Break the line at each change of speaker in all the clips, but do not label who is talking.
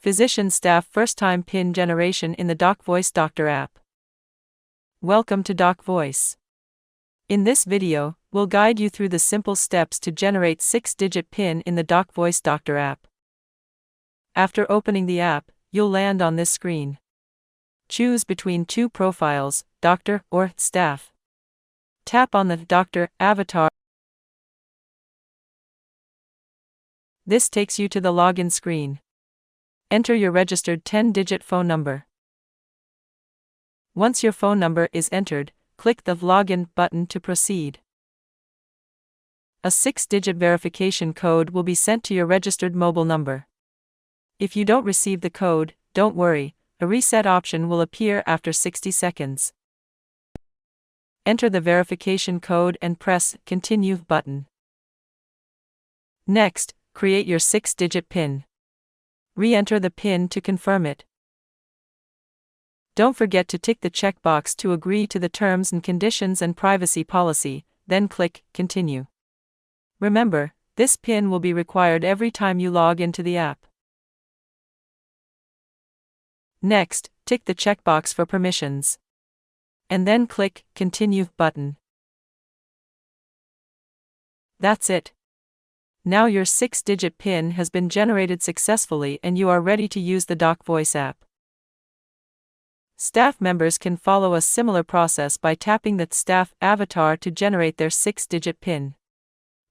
Physician staff first-time PIN generation in the DocVoice Doctor app. Welcome to DocVoice. In this video, we'll guide you through the simple steps to generate 6-digit PIN in the DocVoice Doctor app. After opening the app, you'll land on this screen. Choose between two profiles, doctor or staff. Tap on the doctor avatar. This takes you to the login screen. Enter your registered 10-digit phone number. Once your phone number is entered, click the Login button to proceed. A 6-digit verification code will be sent to your registered mobile number. If you don't receive the code, don't worry, a reset option will appear after 60 seconds. Enter the verification code and press Continue button. Next, create your 6-digit PIN. Re-enter the PIN to confirm it. Don't forget to tick the checkbox to agree to the terms and conditions and privacy policy, then click Continue. Remember, this PIN will be required every time you log into the app. Next, tick the checkbox for permissions. And then click Continue button. That's it. Now your 6-digit PIN has been generated successfully and you are ready to use the DocVoice app. Staff members can follow a similar process by tapping the staff avatar to generate their 6-digit PIN.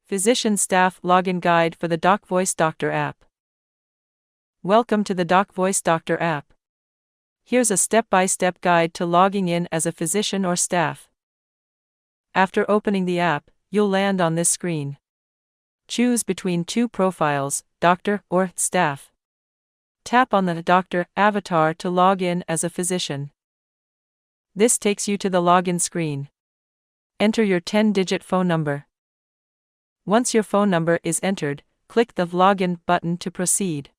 Physician Staff Login Guide for the DocVoice Doctor app. Welcome to the DocVoice Doctor app. Here's a step-by-step guide to logging in as a physician or staff. After opening the app, you'll land on this screen. Choose between two profiles, doctor or staff. Tap on the doctor avatar to log in as a physician. This takes you to the login screen. Enter your 10-digit phone number. Once your phone number is entered, click the Login button to proceed.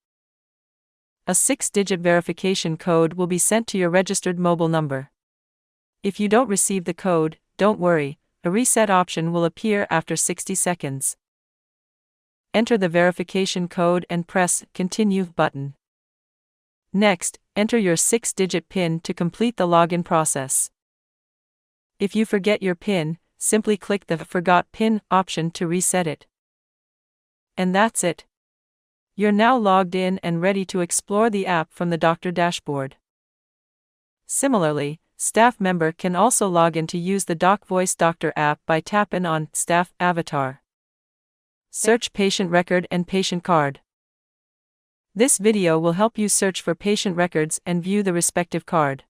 A 6-digit verification code will be sent to your registered mobile number. If you don't receive the code, don't worry, a reset option will appear after 60 seconds. Enter the verification code and press Continue button. Next, enter your 6-digit PIN to complete the login process. If you forget your PIN, simply click the Forgot PIN option to reset it. And that's it. You're now logged in and ready to explore the app from the doctor dashboard. Similarly, staff member can also log in to use the DocVoice Doctor app by tapping on Staff Avatar. Search patient record and patient card. This video will help you search for patient records and view the respective card.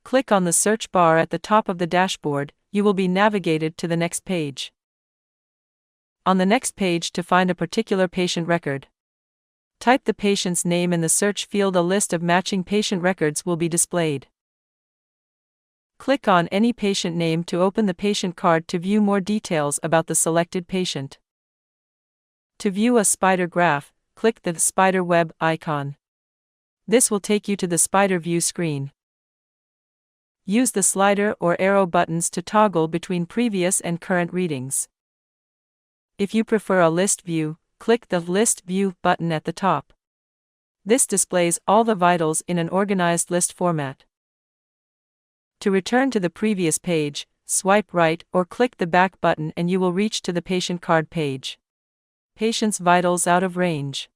Click on the search bar at the top of the dashboard, you will be navigated to the next page. On the next page, to find a particular patient record, type the patient's name in the search field. A list of matching patient records will be displayed. Click on any patient name to open the patient card to view more details about the selected patient. To view a spider graph, click the spider web icon. This will take you to the spider view screen. Use the slider or arrow buttons to toggle between previous and current readings. If you prefer a list view, click the List View button at the top. This displays all the vitals in an organized list format. To return to the previous page, swipe right or click the back button and you will reach to the patient card page. Patient's vitals out of range.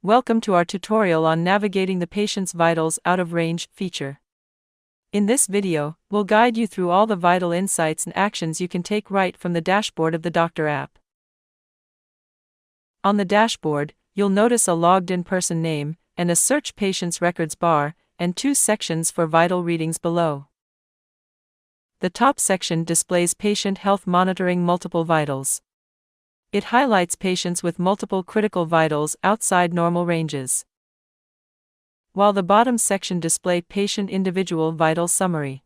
Welcome to our tutorial on navigating the patient's vitals out of range feature. In this video, we'll guide you through all the vital insights and actions you can take right from the dashboard of the Doctor app. On the dashboard, you'll notice a logged-in person name, and a Search Patients Records bar, and two sections for vital readings below. The top section displays patient health monitoring multiple vitals. It highlights patients with multiple critical vitals outside normal ranges, while the bottom section displays patient individual vital summary.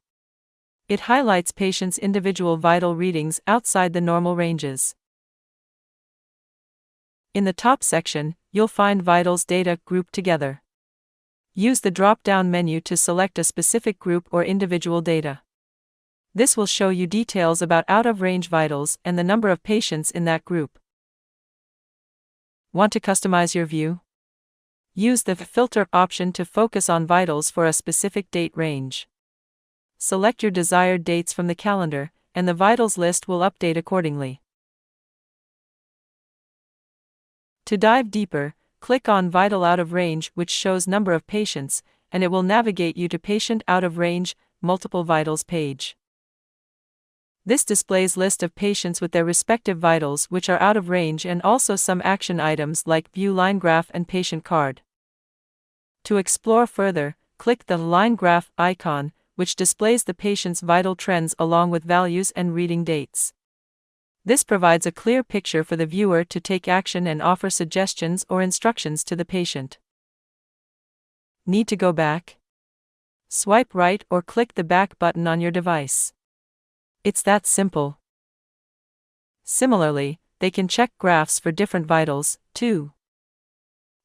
It highlights patients' individual vital readings outside the normal ranges. In the top section, you'll find vitals data grouped together. Use the drop-down menu to select a specific group or individual data. This will show you details about out-of-range vitals and the number of patients in that group. Want to customize your view? Use the filter option to focus on vitals for a specific date range. Select your desired dates from the calendar, and the vitals list will update accordingly. To dive deeper, click on Vital Out of Range, which shows number of patients, and it will navigate you to Patient Out of Range, Multiple Vitals page. This displays list of patients with their respective vitals which are out of range and also some action items like View Line Graph and Patient Card. To explore further, click the line graph icon, which displays the patient's vital trends along with values and reading dates. This provides a clear picture for the viewer to take action and offer suggestions or instructions to the patient. Need to go back? Swipe right or click the back button on your device. It's that simple. Similarly, they can check graphs for different vitals, too.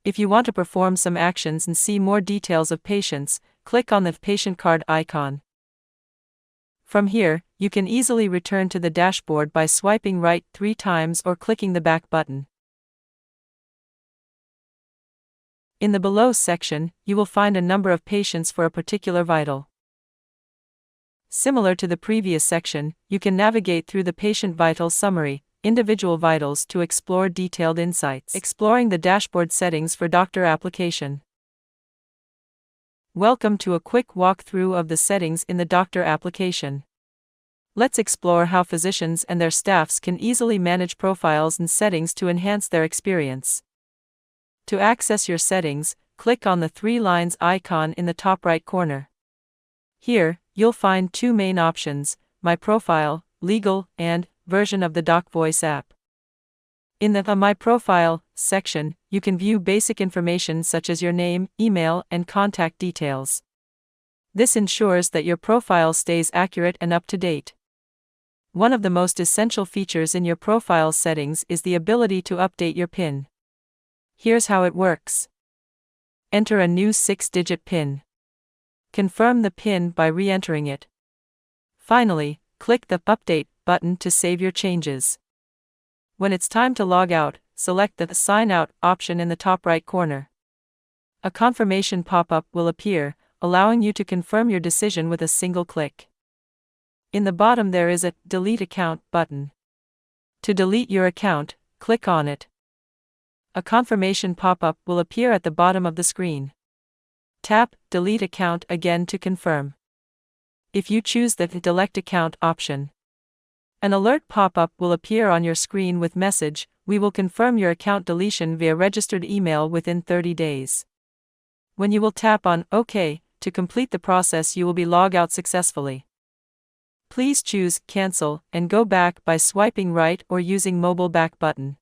If you want to perform some actions and see more details of patients, click on the patient card icon. From here, you can easily return to the dashboard by swiping right 3 times or clicking the back button. In the Below section, you will find a number of patients for a particular vital. Similar to the previous section, you can navigate through the patient vital summary, individual vitals to explore detailed insights. Exploring the dashboard settings for doctor application. Welcome to a quick walkthrough of the settings in the doctor application. Let's explore how physicians and their staffs can easily manage profiles and settings to enhance their experience. To access your settings, click on the 3 lines icon in the top right corner. Here, you'll find 2 main options: My Profile, Legal, and Version of the DocVoice app. In the My Profile section, you can view basic information such as your name, email, and contact details. This ensures that your profile stays accurate and up to date. One of the most essential features in your profile settings is the ability to update your PIN. Here's how it works. Enter a new 6-digit PIN. Confirm the PIN by re-entering it. Finally, click the Update button to save your changes. When it's time to log out, select the Sign Out option in the top right corner. A confirmation pop-up will appear, allowing you to confirm your decision with a single click. In the bottom there is a Delete Account button. To delete your account, click on it. A confirmation pop-up will appear at the bottom of the screen. Tap Delete Account again to confirm. If you choose the Delete Account option, an alert pop-up will appear on your screen with message, "We will confirm your account deletion via registered email within 30 days. When you will tap on OK to complete the process, you will be logged out successfully. Please choose Cancel and go back by swiping right or using mobile back button.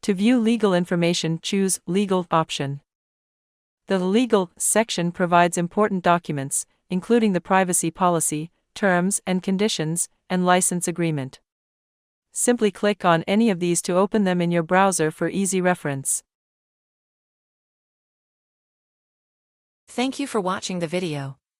To view legal information, choose Legal option. The Legal section provides important documents, including the privacy policy, terms and conditions, and license agreement. Simply click on any of these to open them in your browser for easy reference.
Thank you for watching the video.